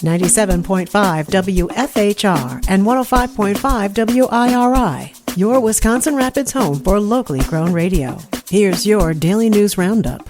97.5 WFHR and 105.5 WIRI, your Wisconsin Rapids home for locally grown radio. Here's your Daily News Roundup.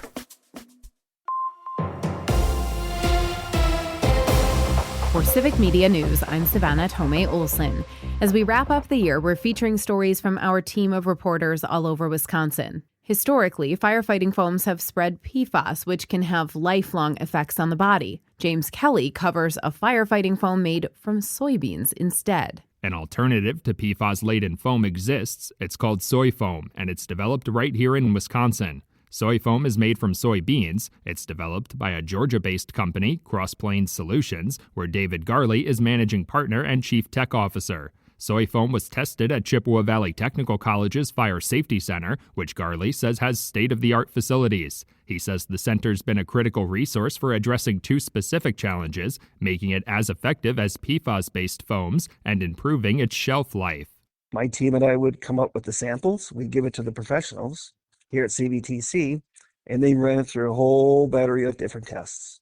For Civic Media News, I'm Savannah Tomei Olson. As we wrap up the year, we're featuring stories from our team of reporters all over Wisconsin. Historically, firefighting foams have spread PFAS, which can have lifelong effects on the body. James Kelly covers a firefighting foam made from soybeans instead. An alternative to PFAS-laden foam exists. It's called soy foam, and it's developed right here in Wisconsin. Soy foam is made from soybeans. It's developed by a Georgia-based company, Cross Plains Solutions, where David Garley is managing partner and chief tech officer. Soy foam was tested at Chippewa Valley Technical College's Fire Safety Center, which Garley says has state-of-the-art facilities. He says the center's been a critical resource for addressing two specific challenges, making it as effective as PFAS-based foams and improving its shelf life. My team and I would come up with the samples. We'd give it to the professionals here at CVTC, and they ran it through a whole battery of different tests.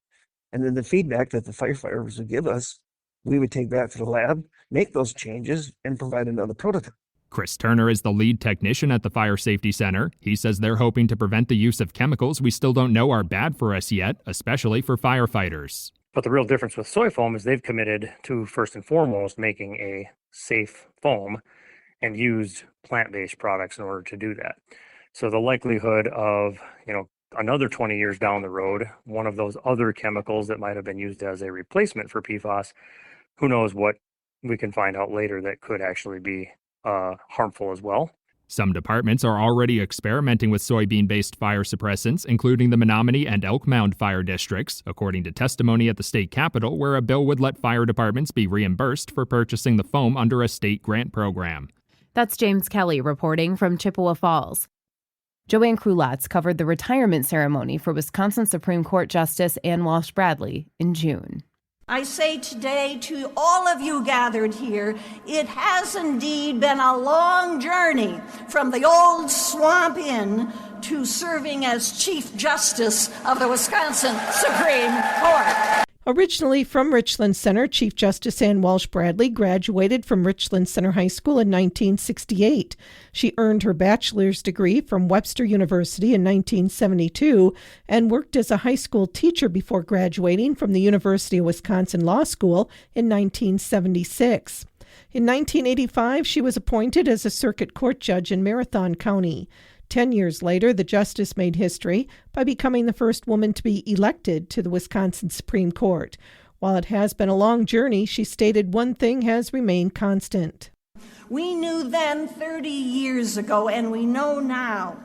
And then the feedback that the firefighters would give us, we would take back to the lab, make those changes, and provide another prototype. Chris Turner is the lead technician at the Fire Safety Center. He says they're hoping to prevent the use of chemicals we still don't know are bad for us yet, especially for firefighters. But the real difference with soy foam is they've committed to, first and foremost, making a safe foam and used plant-based products in order to do that. So the likelihood of, another 20 years down the road, one of those other chemicals that might have been used as a replacement for PFAS, who knows what we can find out later that could actually be harmful as well. Some departments are already experimenting with soybean-based fire suppressants, including the Menominee and Elk Mound fire districts, according to testimony at the state capitol, where a bill would let fire departments be reimbursed for purchasing the foam under a state grant program. That's James Kelly reporting from Chippewa Falls. Joanne Krulotz covered the retirement ceremony for Wisconsin Supreme Court Justice Ann Walsh Bradley in June. I say today to all of you gathered here, it has indeed been a long journey from the old Swamp Inn to serving as Chief Justice of the Wisconsin Supreme Court. Originally from Richland Center, Chief Justice Ann Walsh Bradley graduated from Richland Center High School in 1968. She earned her bachelor's degree from Webster University in 1972 and worked as a high school teacher before graduating from the University of Wisconsin Law School in 1976. In 1985, she was appointed as a circuit court judge in Marathon County. 10 years later, the justice made history by becoming the first woman to be elected to the Wisconsin Supreme Court. While it has been a long journey, she stated one thing has remained constant. We knew then 30 years ago, and we know now,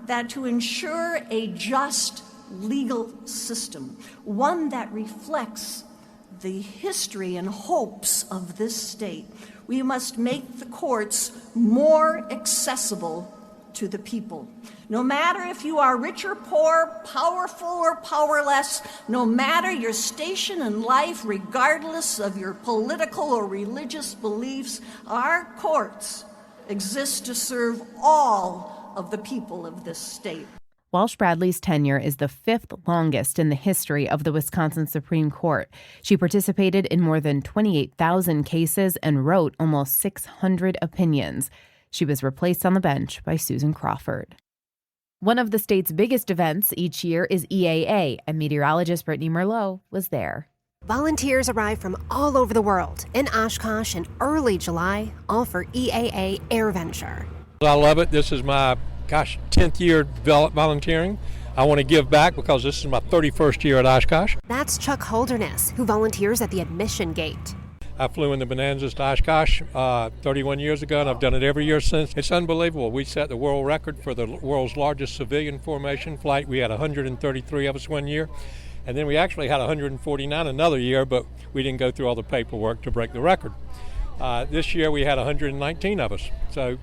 that to ensure a just legal system, one that reflects the history and hopes of this state, we must make the courts more accessible to the people. No matter if you are rich or poor, powerful or powerless, no matter your station in life, regardless of your political or religious beliefs, our courts exist to serve all of the people of this state. Walsh Bradley's tenure is the fifth longest in the history of the Wisconsin Supreme Court. She participated in more than 28,000 cases and wrote almost 600 opinions. She was replaced on the bench by Susan Crawford. One of the state's biggest events each year is EAA, and meteorologist Brittany Merlot was there. Volunteers arrive from all over the world in Oshkosh in early July, all for EAA AirVenture. I love it. This is my, 10th year volunteering. I want to give back because this is my 31st year at Oshkosh. That's Chuck Holderness, who volunteers at the admission gate. I flew in the Bonanzas to Oshkosh 31 years ago, and I've done it every year since. It's unbelievable. We set the world record for the world's largest civilian formation flight. We had 133 of us one year, and then we actually had 149 another year, but we didn't go through all the paperwork to break the record. This year we had 119 of us. So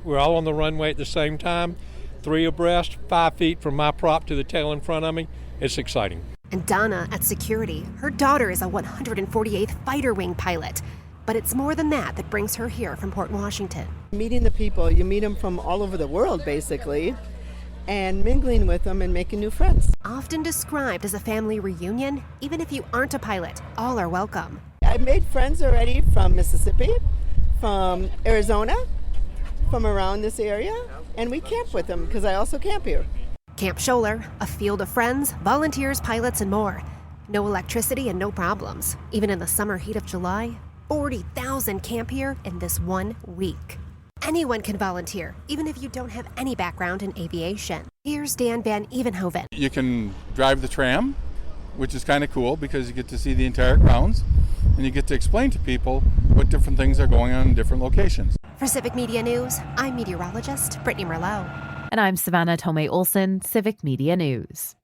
we're all on the runway at the same time, 3 abreast, 5 feet from my prop to the tail in front of me. It's exciting. And Donna at security, her daughter is a 148th Fighter Wing pilot. But it's more than that brings her here from Port Washington. Meeting the people, you meet them from all over the world, basically. and mingling with them and making new friends. Often described as a family reunion, even if you aren't a pilot, all are welcome. I've made friends already from Mississippi, from Arizona, from around this area, and we camp with them because I also camp here. Camp Scholler, a field of friends, volunteers, pilots, and more. No electricity and no problems. Even in the summer heat of July, 40,000 camp here in this 1 week. Anyone can volunteer, even if you don't have any background in aviation. Here's Dan Van Evenhoven. You can drive the tram, which is kind of cool because you get to see the entire grounds and you get to explain to people what different things are going on in different locations. For Civic Media News, I'm meteorologist Brittany Merlot. And I'm Savannah Tomei Olson, Civic Media News.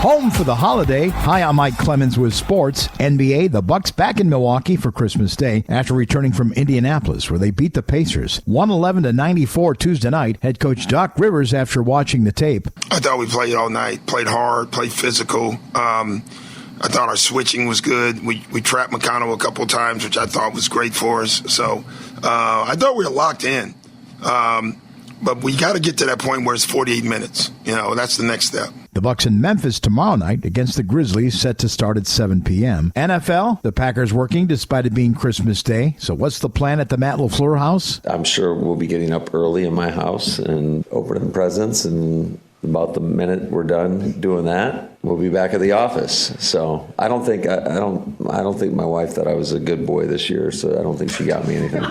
Home for the holiday. Hi, I'm Mike Clemens with sports. NBA, the Bucks back in Milwaukee for Christmas Day after returning from Indianapolis, where they beat the Pacers 111-94 Tuesday night. Head coach Doc Rivers after watching the tape. I thought we played all night, played hard, played physical. I thought our switching was good. We trapped McConnell a couple times, which I thought was great for us. So I thought we were locked in. But we got to get to that point where it's 48 minutes. That's the next step. The Bucks in Memphis tomorrow night against the Grizzlies, set to start at 7 p.m. NFL, the Packers working despite it being Christmas Day. So what's the plan at the Matt LaFleur house? I'm sure we'll be getting up early in my house and opening presents, and about the minute we're done doing that, we'll be back at the office. So I don't think my wife thought I was a good boy this year, so I don't think she got me anything.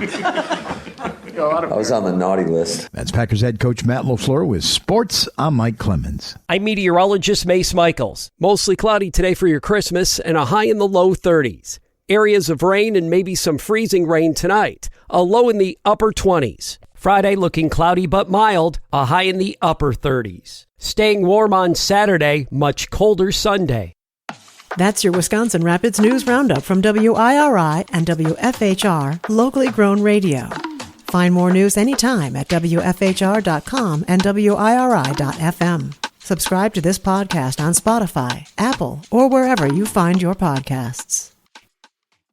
I was on the naughty list. That's Packers head coach Matt LaFleur with sports. I'm Mike Clemens. I'm meteorologist Mace Michaels. Mostly cloudy today for your Christmas and a high in the low 30s. Areas of rain and maybe some freezing rain tonight. A low in the upper 20s. Friday looking cloudy but mild. A high in the upper 30s. Staying warm on Saturday. Much colder Sunday. That's your Wisconsin Rapids News Roundup from WIRI and WFHR, locally grown radio. Find more news anytime at WFHR.com and WIRI.FM. Subscribe to this podcast on Spotify, Apple, or wherever you find your podcasts.